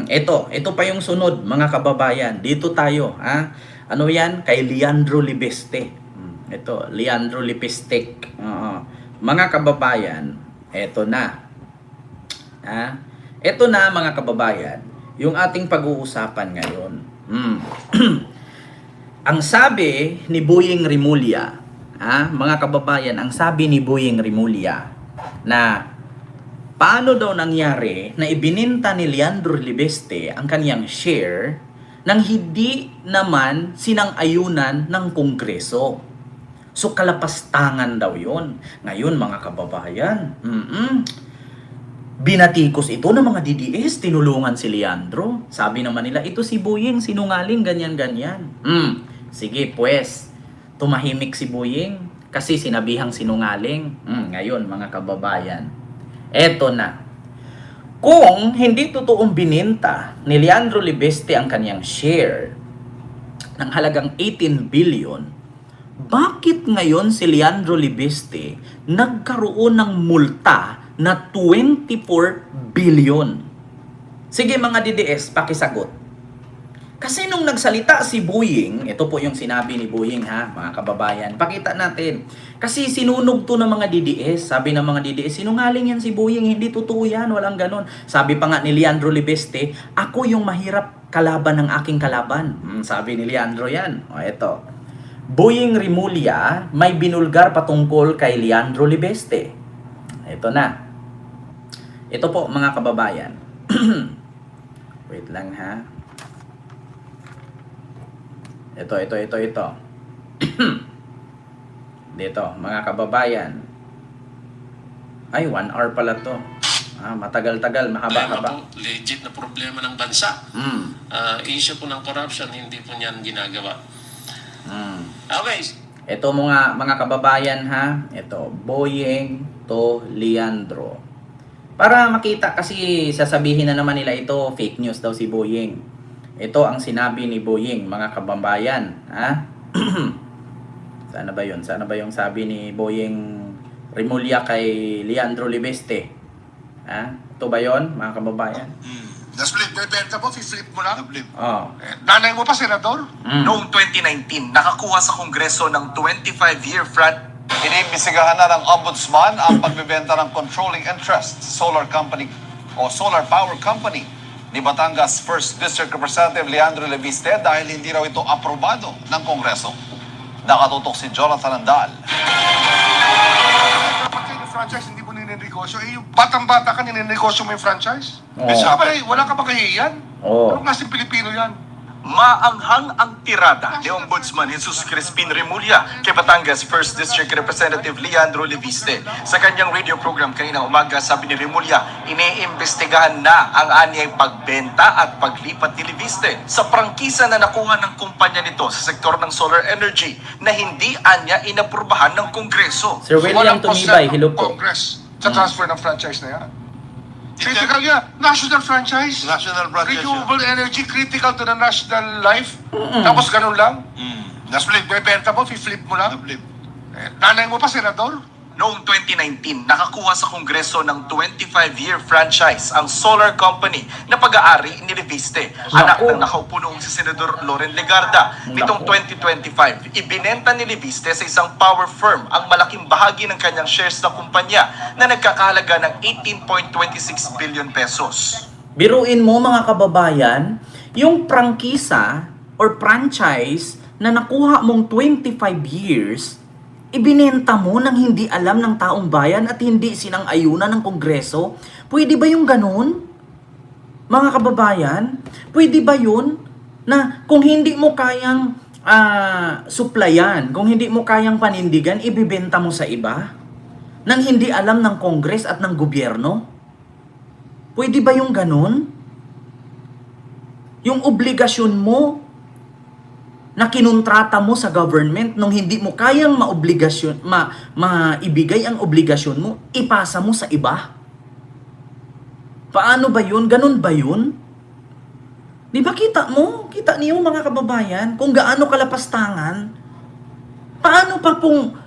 Ito pa yung sunod, mga kababayan. Dito tayo, ha? Ano yan? Kay Leandro Libeste. Ito, Leandro Lipestek. Oo. Mga kababayan, ito na. Ha? Ito na, mga kababayan, yung ating pag-uusapan ngayon. Ang sabi ni Boyeng Rimulya, mga kababayan, ang sabi ni Boyeng Rimulya na paano daw nangyari na ibininta ni Leandro Libeste ang kaniyang share nang hindi naman sinang-ayunan ng Kongreso. So kalapastangan daw yon. Ngayon mga kababayan, binatikos ito ng mga DDS, tinulungan si Leandro. Sabi naman nila, ito si Boyeng, sinungaling, ganyan-ganyan. Sige pues, tumahimik si Boyeng kasi sinabihang sinungaling. Ngayon mga kababayan, eto na. Kung hindi totoong bininta ni Leandro Libeste ang kanyang share ng halagang 18 billion, bakit ngayon si Leandro Libeste nagkaroon ng multa na 24 billion? Sige mga DDS, pakisagot. Kasi nung nagsalita si Boyeng, ito po yung sinabi ni Boyeng mga kababayan, pakita natin. Kasi sinunog to ng mga DDS, sabi ng mga DDS, sinungaling yan si Boyeng, hindi totoo yan, walang ganon. Sabi pa nga ni Leandro Libeste, ako yung mahirap kalaban ng aking kalaban. Sabi ni Leandro yan. Ito. Boyeng Rimulya may binulgar patungkol kay Leandro Libeste. Ito na. Ito po mga kababayan. Wait lang ha. Ito. Dito, mga kababayan. Ay, 1 hour pala to. Matagal-tagal, mahaba-haba. Legit na problema ng bansa. Issue po ng corruption, hindi po niyan ginagawa. Okay. Ito mga kababayan Ito, Boyeng to Leandro. Para makita kasi sasabihin na naman nila ito, fake news daw si Boyeng. Ito ang sinabi ni Boyeng, mga kababayan. Sana ba yun? Sana ba yung sabi ni Boyeng Rimulya kay Leandro Libeste? Ito ba yun, mga kababayan? Na-split, bebenta mo, flip mo lang. Nanay mo pa, Senador? Noong 2019, nakakuha sa Kongreso ng 25-year front. Iniimbestigahan na ng Ombudsman ang pagbebenta ng controlling interest solar company o solar power company ni Batangas 1st District Representative Leandro Libeste dahil hindi raw ito aprobado ng Kongreso. Nakatutok si Jonathan Andal. Dapat kayo ng franchise, hindi mo ninegosyo. Yung batang-bata ka, ninegosyo mo yung franchise? Wala ka ba kahihiyan? Anong klaseng Pilipino yan? Maanghang ang tirada ni Ombudsman Jesus Crispin Rimulya kay Batangas 1st District Representative Leandro Libiste. Sa kanyang radio program kaninang umaga, sabi ni Rimulya, iniimbestigahan na ang anyay pagbenta at paglipat ni Libiste sa prangkisa na nakuha ng kumpanya nito sa sektor ng solar energy na hindi anya inaprubahan ng Kongreso. Sir William Tumibay, hello po. Congress sa transfer ng franchise na yan. Critical yan. National franchise. National franchise. Renewable energy, critical to the national life. Tapos ganun lang. Na-split, bebenta mo, flip mo lang. Nanay mo pa, Senador? Noong 2019, nakakuha sa Kongreso ng 25-year franchise ang solar company na pag-aari ni Libiste, anak ng nakaupo noong si Senador Loren Legarda. Nitong 2025, ibinenta ni Libiste sa isang power firm ang malaking bahagi ng kanyang shares na kumpanya na nagkakahalaga ng 18.26 billion pesos. Biruin mo mga kababayan, yung prangkisa or franchise na nakuha mong 25 years, ibinenta mo nang hindi alam ng taong bayan at hindi sinang-ayunan ng Kongreso? Pwede ba yung ganun? Mga kababayan, pwede ba yun na kung hindi mo kayang suplayan, kung hindi mo kayang panindigan, ibibenta mo sa iba? Nang hindi alam ng Kongres at ng gobyerno? Pwede ba yung ganun? Yung obligasyon mo na kinontrata mo sa government nung hindi mo kayang maibigay ang obligasyon mo, ipasa mo sa iba? Paano ba yun? Ganun ba yun? Di ba kita mo? Kita niyo mga kababayan kung gaano kalapastangan? Paano pa kung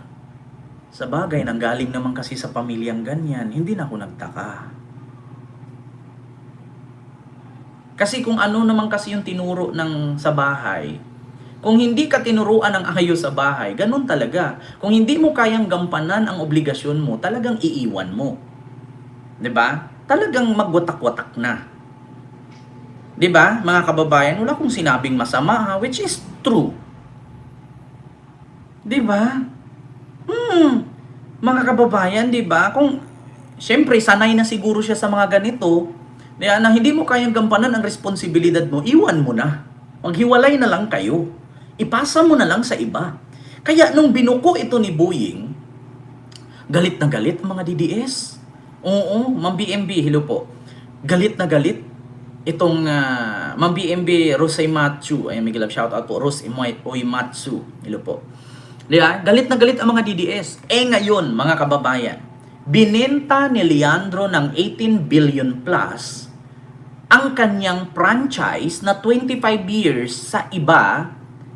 sa bagay, nanggaling naman kasi sa pamilyang ganyan, hindi na ako nagtaka. Kasi kung ano naman kasi yung tinuro ng sa bahay, kung hindi ka tinuruan ng ayos sa bahay, ganun talaga. Kung hindi mo kayang gampanan ang obligasyon mo, talagang iiwan mo. 'Di ba? Talagang magwatak-watak na. 'Di ba? Mga kababayan, wala akong sinabing masama, ha, which is true. 'Di ba? Mga kababayan, 'di ba? Kung siyempre sanay na siguro siya sa mga ganito, na hindi mo kayang gampanan ang responsibilidad mo, iwan mo na. Maghiwalay na lang kayo. Ipasa mo na lang sa iba. Kaya nung binuko ito ni Boying, galit na galit mga DDS. Oo, Ma'am BMB, hello po. Galit na galit itong Ma'am BMB Rosay Matsu. Ayan, may shout out po. Rosay Matsu. Hello po. Diba? Galit na galit ang mga DDS. Ngayon, mga kababayan, binenta ni Leandro ng 18 billion plus ang kanyang franchise na 25 years sa iba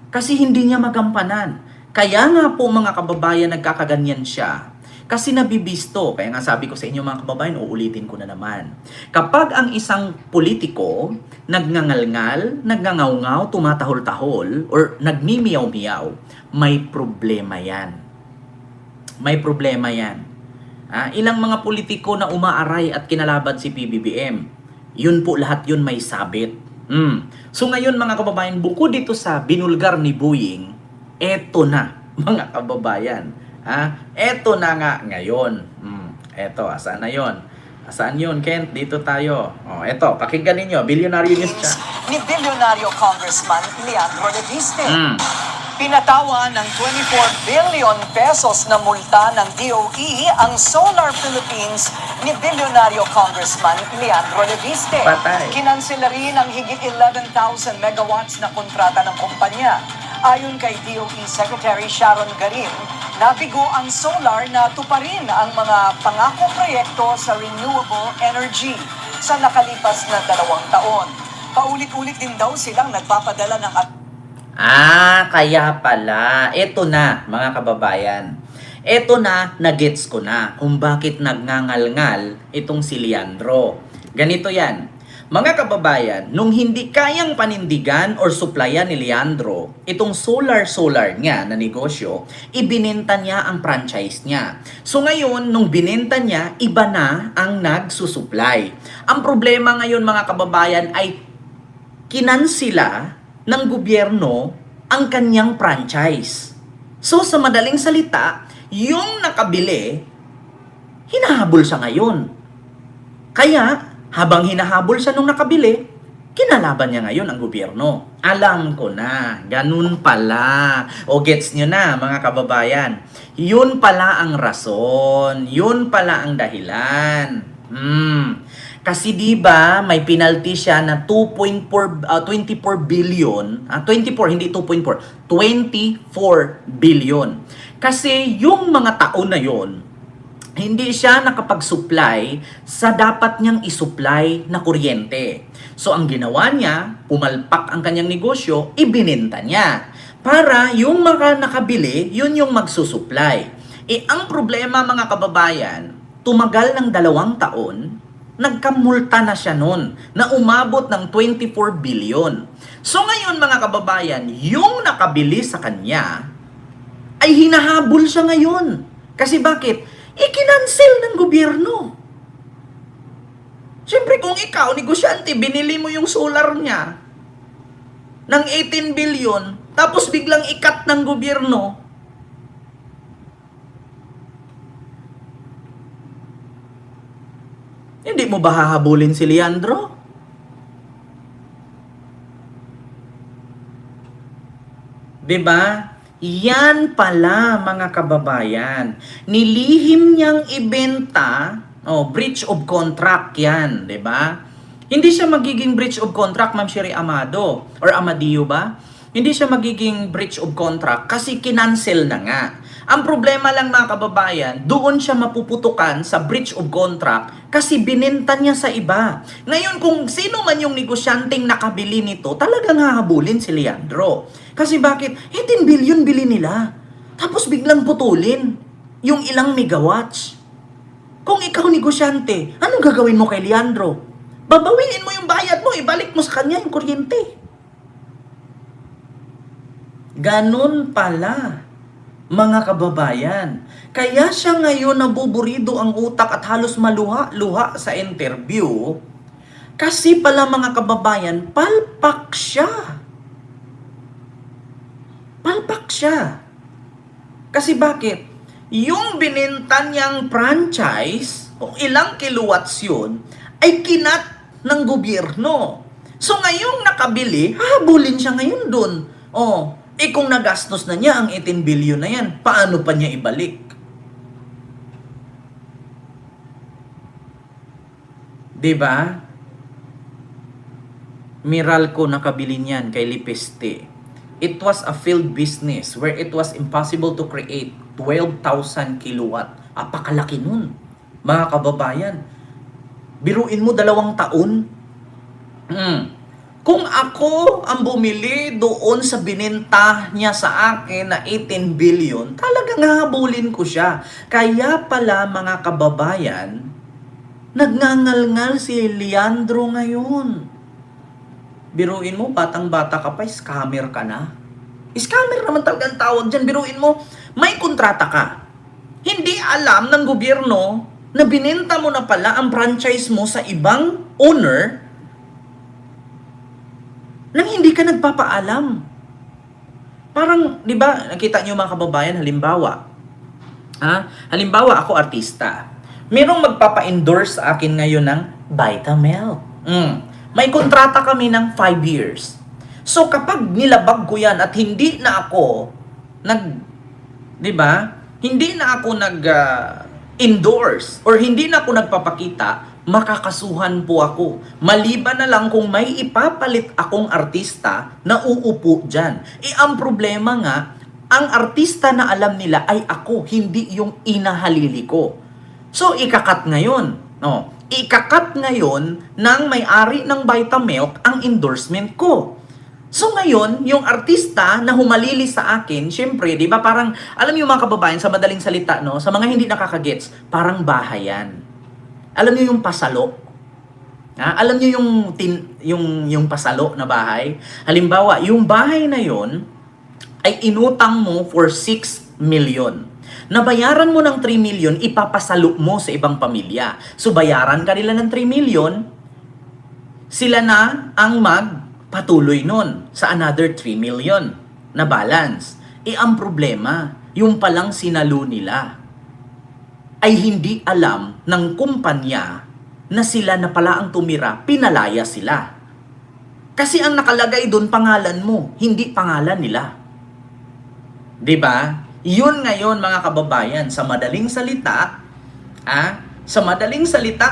kasi hindi niya magampanan. Kaya nga po mga kababayan nagkakaganyan siya. Kasi nabibisto. Kaya nga sabi ko sa inyo mga kababayan, uulitin ko na naman. Kapag ang isang politiko nagngangalngal, nagngangaw-ngaw, tumatahol-tahol, or nagmimiyaw-miyaw, may problema yan. May problema yan. Ilang mga politiko na umaaray at kinalaban si PBBM, yun po lahat yun may sabit. So ngayon mga kababayan, bukod dito sa binulgar ni Boying, eto na mga kababayan. Eto na nga ngayon. Eto, asaan na yon? Asaan yun, Kent? Dito tayo. Eto, pakinggan ninyo. Billionaire News siya. Ni Bilyonaryo Congressman Leandro Leviste. Pinatawa ng 24 billion pesos na multa ng DOE ang Solar Philippines ni Bilyonaryo Congressman Leandro Leviste. Patay. Kinansela rin ang higit 11,000 megawatts na kontrata ng kumpanya. Ayon kay DOE Secretary Sharon Garin, nabigo ang solar na tuparin ang mga pangakong proyekto sa renewable energy sa nakalipas na 2 taon. Paulit-ulit din daw silang nagpapadala ng Kaya pala. Eto na, mga kababayan. Eto na, nagets ko na kung bakit nagngangalngal itong si Leandro. Ganito yan. Mga kababayan, nung hindi kayang panindigan or supplyan ni Leandro, itong solar niya na negosyo, ibinenta niya ang franchise niya. So ngayon, nung binenta niya, iba na ang nagsusupply. Ang problema ngayon mga kababayan ay kinansila ng gobyerno ang kanyang franchise. So sa madaling salita, yung nakabili, hinahabol siya ngayon. Kaya, habang hinahabol siya nung nakabili, kinalaban niya ngayon ang gobyerno. Alam ko na, ganun pala. O gets nyo na mga kababayan. Yun pala ang rason. Yun pala ang dahilan. Kasi di ba may penalty siya na 24 billion, 24 hindi 2.4, 24 billion. Kasi yung mga taon na yon, hindi siya nakapag-supply sa dapat niyang isupply na kuryente. So ang ginawa niya, pumalpak ang kanyang negosyo, ibinenta niya. Para yung mga nakabili, yun yung magsusupply. Ang problema mga kababayan, tumagal ng 2 taon, nagkamulta na siya nun na umabot ng 24 billion. So ngayon mga kababayan, yung nakabili sa kanya ay hinahabol siya ngayon. Kasi bakit? Ikinansel ng gobyerno. Siyempre kung ikaw, negosyante, binili mo yung solar niya ng 18 billion, tapos biglang ikat ng gobyerno, hindi mo ba hahabulin si Leandro? Diba? Yan pala mga kababayan. Nilihim niyang ibenta, breach of contract yan, diba? Hindi siya magiging breach of contract, Ma'am Sherry Amado, or Amadio ba? Hindi siya magiging breach of contract kasi kinansel na nga. Ang problema lang mga kababayan, doon siya mapuputukan sa breach of contract kasi binenta niya sa iba. Ngayon kung sino man yung negosyanteng nakabili nito, talagang hahabulin si Leandro. Kasi bakit? 18 billion bili nila. Tapos biglang putulin yung ilang megawatts. Kung ikaw negosyante, anong gagawin mo kay Leandro? babawiin mo yung bayad mo, ibalik mo sa kanya yung kuryente. Ganon pala, mga kababayan. Kaya siya ngayon nabuburido ang utak at halos maluha-luha sa interview. Kasi pala mga kababayan, palpak siya. Palpak siya. Kasi bakit? Yung bininta niyang franchise, kung ilang kilowatts yun, ay kinat ng gobyerno. So ngayong nakabili, hahabulin siya ngayon dun. Kung nagastos na niya ang 18 billion na yan, paano pa niya ibalik? Diba? Meralco nakabili niyan kay Lipiste. It was a failed business where it was impossible to create 12,000 kilowatt. Apakalaki nun, mga kababayan. Biruin mo 2 taon. Kung ako ang bumili doon sa bininta niya sa akin na 18 billion, talagang hahabulin ko siya. Kaya pala mga kababayan, nagngangal-ngal si Leandro ngayon. Biruin mo, batang-bata ka pa, scammer ka na. Scammer naman talaga ang tawag dyan. Biruin mo, may kontrata ka. Hindi alam ng gobyerno na bininta mo na pala ang franchise mo sa ibang owner nang hindi ka nagpapaalam. Parang, di ba, nakita niyo mga kababayan, halimbawa ako artista. Merong magpapa-endorse sa akin ngayon ng Vitamilk. May kontrata kami ng 5 years. So kapag nilabag ko yan at hindi na ako hindi na ako endorse or hindi na ako nagpapakita, makakasuhan po ako. Maliban na lang kung may ipapalit akong artista na uupo dyan. Ang problema nga, ang artista na alam nila ay ako, hindi yung inahalili ko. So, ikakat ngayon. Ikakat ngayon ng may-ari ng Vitamilk ang endorsement ko. So ngayon, yung artista na humalili sa akin, syempre, di ba parang, alam niyo mga kababayan, sa madaling salita, no, sa mga hindi nakakagets, parang bahayan. Alam niyo yung pasalo? Alam niyo yung pasalo na bahay? Halimbawa, yung bahay na yon ay inutang mo for 6 million. Nabayaran mo ng 3 million, ipapasalo mo sa ibang pamilya. So bayaran ka nila ng 3 million, sila na ang magpatuloy nun sa another 3 million na balance. Ang problema, yung palang sinalo nila ay hindi alam ng kumpanya na sila na pala ang tumira, pinalaya sila. Kasi ang nakalagay doon pangalan mo, hindi pangalan nila. 'Di ba? Yun ngayon mga kababayan, sa madaling salita,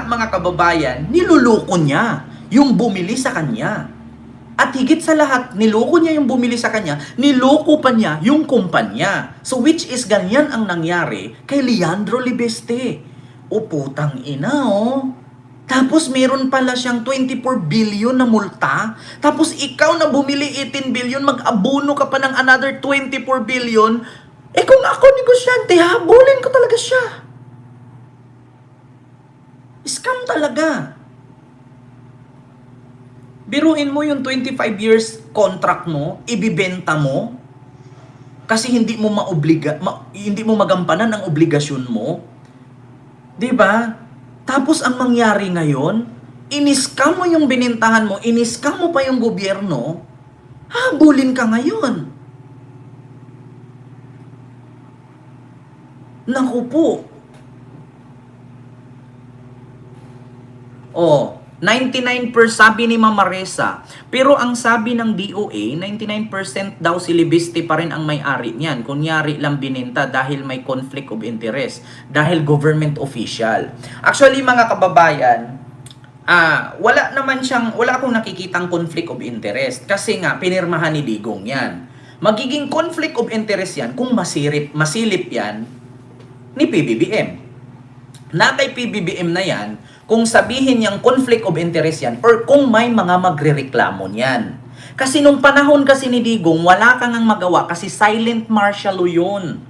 mga kababayan, niluloko niya yung bumili sa kanya. At higit sa lahat, niloko niya yung bumili sa kanya, niloko pa niya yung kumpanya. So which is ganyan ang nangyari kay Leandro Libeste. Putang ina Tapos meron pala siyang 24 billion na multa. Tapos ikaw na bumili 18 billion, mag-abono ka pa ng another 24 billion. Kung ako negosyante, habulin ko talaga siya. Scam talaga. Biruin mo yung 25 years contract mo, ibibenta mo, kasi hindi mo magampanan ang obligasyon mo. 'Di ba? Tapos ang mangyari ngayon, iniskam mo yung binintahan mo, iniskam mo pa yung gobyerno, habulin ka ngayon. Naku po. 99% sabi ni Mama Reza. Pero ang sabi ng DOA, 99% daw si Libiste pa rin ang may-ari niyan. Kunyari lang bininta dahil may conflict of interest. Dahil government official. Actually mga kababayan, wala akong nakikitang conflict of interest. Kasi nga, pinirmahan ni Digong yan. Magiging conflict of interest yan kung masilip yan ni PBBM. Na kay PBBM na yan, kung sabihin niyang conflict of interest yan or kung may mga magrereklamo niyan. Kasi nung panahon kasi ni Digong, wala kang ang magawa kasi silent martial law yun.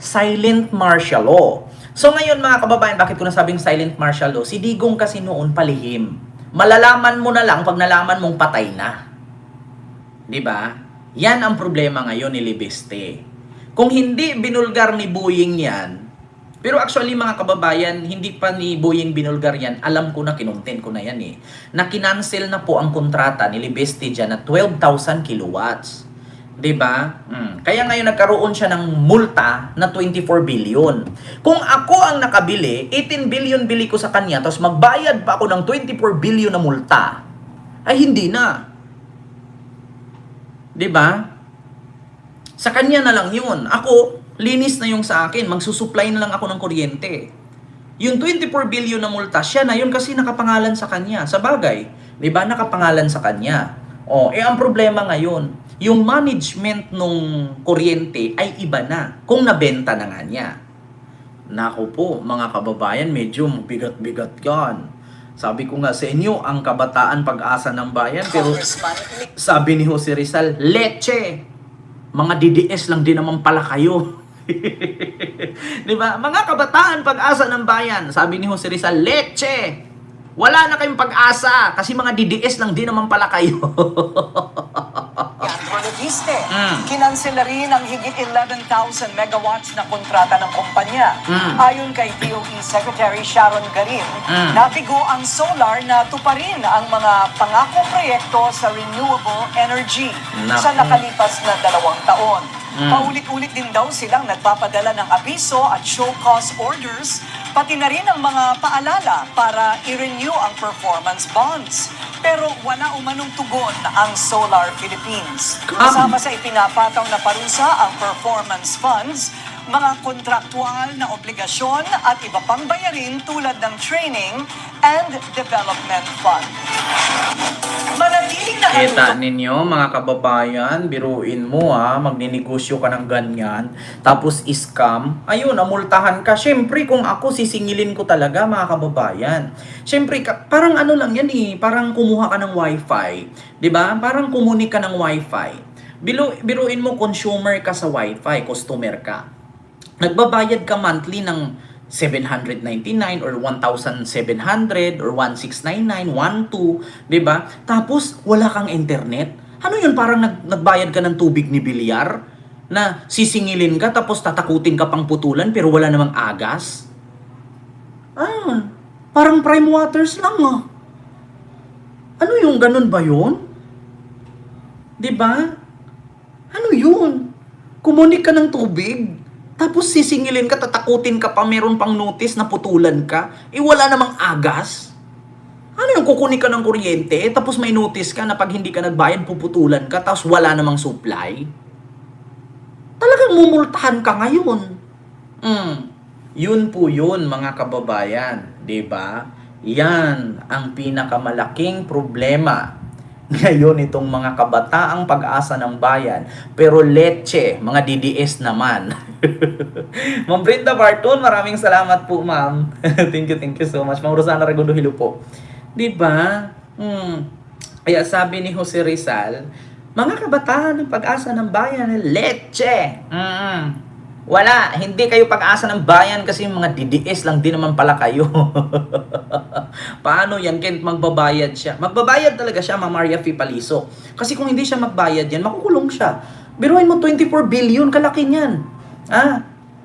Silent martial law. So ngayon mga kababayan, bakit ko nasabing silent martial law? Si Digong kasi noon palihim. Malalaman mo na lang pag nalaman mong patay na. 'Di ba? Yan ang problema ngayon ni Libiste. Kung hindi binulgar ni Boying yan, pero actually mga kababayan, hindi pa ni Boying binulgar yan, alam ko na, kinontent ko na yan eh, na kinancel na po ang kontrata ni Libiste dyan na 12,000 kilowatts. 'Di ba? Kaya ngayon nagkaroon siya ng multa na 24 billion. Kung ako ang nakabili, 18 billion bili ko sa kanya, tapos magbayad pa ako ng 24 billion na multa, ay hindi na. 'Di ba? Sa kanya na lang yun. Ako, linis na yung sa akin. Magsusupply na lang ako ng kuryente. Yung 24 billion na multa, siya na yun kasi nakapangalan sa kanya. Sa bagay, 'di ba? Nakapangalan sa kanya. Ang problema ngayon, yung management nung kuryente ay iba na kung nabenta na nga niya. Naku po, mga kababayan, medyo bigat-bigat yan. Sabi ko nga sa inyo, ang kabataan pag-asa ng bayan, pero sabi ni Jose Rizal, leche! Mga DDS lang din naman pala kayo. Di ba? Mga kabataan pag-asa ng bayan, sabi ni Jose Rizal, leche! Wala na kayong pag-asa kasi mga DDS lang din naman pala kayo. Leandro Leviste, kinansel na rin ang higit 11,000 megawatts na kontrata ng kumpanya. Ayon kay DOE Secretary Sharon Garin, nabigo ang solar na tuparin ang mga pangakong proyekto sa renewable energy sa nakalipas na 2 taon. Paulit-ulit din daw silang nagpapadala ng abiso at show cause orders, pati na rin ang mga paalala para i-renew ang performance bonds. Pero wala umanong tugon ang Solar Philippines. Kasama sa ipinapataw na parusa ang performance funds, mga kontraktual na obligasyon at iba pang bayarin tulad ng training and development fund. Manatiling na Kita ninyo mga kababayan, biruin mo magninegosyo ka ng ganyan, tapos scam, ayun, namultahan ka. Siyempre kung ako sisingilin ko talaga mga kababayan. Siyempre, parang ano lang yan parang kumuha ka ng wifi. 'Di ba? Parang kumunik ka ng wifi. Biruin mo, consumer ka sa wifi, customer ka. Nagbabayad ka monthly ng 799 or 1,700 or 1,699, 1,200, 'di ba? Tapos wala kang internet. Ano 'yun, parang nagbayad ka ng tubig ni bilyar na sisingilin ka tapos tatakutin ka pang putulan pero wala namang agas? Parang prime waters lang Ano yung ganun ba 'yun? 'Di ba? Ano 'yun? Kumunik ka ng tubig, tapos sisingilin ka, tatakutin ka pa, meron pang notice na putulan ka, wala namang agas. Ano yung kukunin ka ng kuryente, tapos may notice ka na pag hindi ka nagbayad, puputulan ka, tapos wala namang supply? Talagang mumultahan ka ngayon. Yun po yun, mga kababayan. 'Di ba? Yan ang pinakamalaking problema ngayon itong mga kabataang pag-asa ng bayan. Pero leche, mga DDS naman. Ma'am Brenda Barton, maraming salamat po, ma'am. Thank you so much. Ma'am Rosana Ragundo, hello po. 'Di ba? Kaya sabi ni Jose Rizal, mga kabataan ng pag-asa ng bayan, leche. Wala, hindi kayo pag-asa ng bayan kasi mga DDS lang din naman pala kayo. Paano yan? Kaya magbabayad siya. Magbabayad talaga siya, Ma'am Maria Fipaliso. Kasi kung hindi siya magbayad yan, makukulong siya. Biruin mo, 24 billion, kalaki niyan.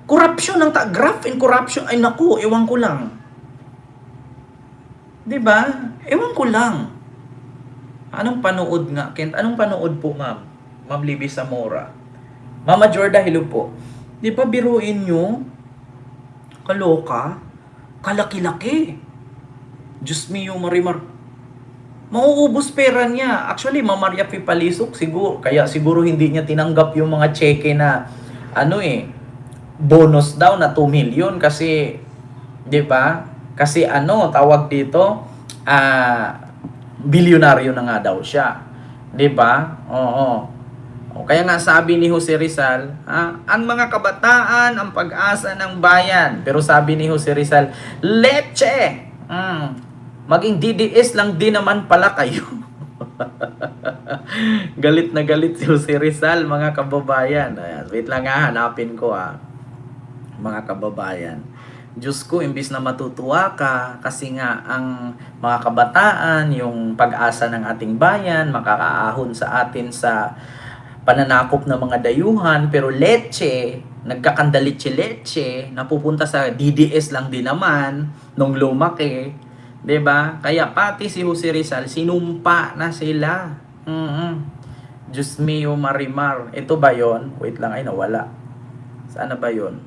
Corruption, graft and corruption, ay naku, ewan ko lang. 'Di ba? Ewan ko lang. Anong panood nga, Kent? Anong panood po, ma'am? Ma'am Libby Zamora. Mama Jorda, hello po. 'Di ba biruin nyo? Kaloka? Kalaki-laki. Diyos mio, Marimar. Mauubos pera niya. Actually, Ma'am Maria Fipalisok, siguro hindi niya tinanggap yung mga cheque na, bonus daw na 2 million kasi, 'di ba? Kasi tawag dito, bilyonaryo na nga daw siya. 'Di ba? Oo. Kaya nga sabi ni Jose Rizal, ang mga kabataan ang pag-asa ng bayan. Pero sabi ni Jose Rizal, leche! Maging DDS lang din naman pala kayo. Galit na galit si Jose Rizal, mga kababayan. Ayan, wait lang hanapin ko mga kababayan. Diyos ko, imbis na matutuwa ka, kasi nga ang mga kabataan, yung pag-asa ng ating bayan, makakaahon sa atin sa pananakop ng mga dayuhan, pero leche, nagkakandalitse-leche, napupunta sa DDS lang din naman, nung lumaki, 'di ba? Kaya pati si Jose Rizal, sinumpa na sila. Diyos mio Marimar. Ito ba yon? Wait lang, ay nawala. Saan na ba yon?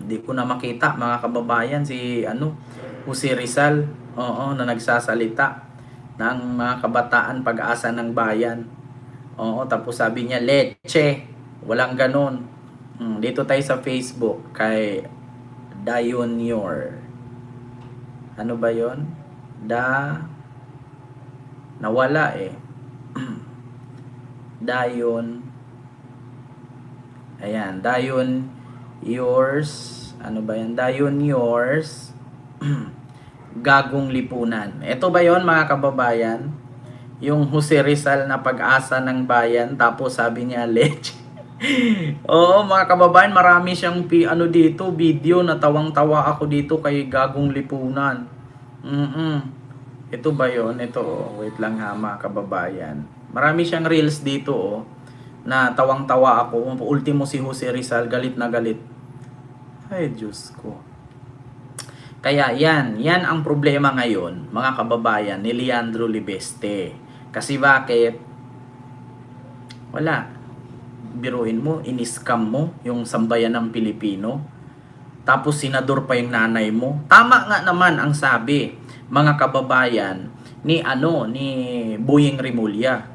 Hindi ko na makita, mga kababayan, si Jose Rizal, na nagsasalita ng mga kabataan pag-asa ng bayan. Tapos sabi niya, leche, walang ganon. Dito tayo sa Facebook, kay Dayonior. Ano ba yon? Nawala eh. Dayon. Ayan, Dayon yours. Ano ba yan? Dayon yours. Gagong lipunan. Ito ba yon, mga kababayan? Yung Jose Rizal na pag-asa ng bayan, tapos sabi niya leche. Oo, mga kababayan, marami siyang dito, video na tawang-tawa ako dito kay Gagong Lipunan. Ito ba yon? Ito, wait lang ha, mga kababayan. Marami siyang reels dito, na tawang-tawa ako. Ultimo si Jose Rizal, galit na galit. Ay, Diyos ko. Kaya yan ang problema ngayon, mga kababayan, ni Leandro Libeste. Kasi bakit? Wala. Biruin mo, in-scam mo yung sambayan ng Pilipino. Tapos senador pa yung nanay mo. Tama nga naman ang sabi, mga kababayan, ni Boyeng Rimulya.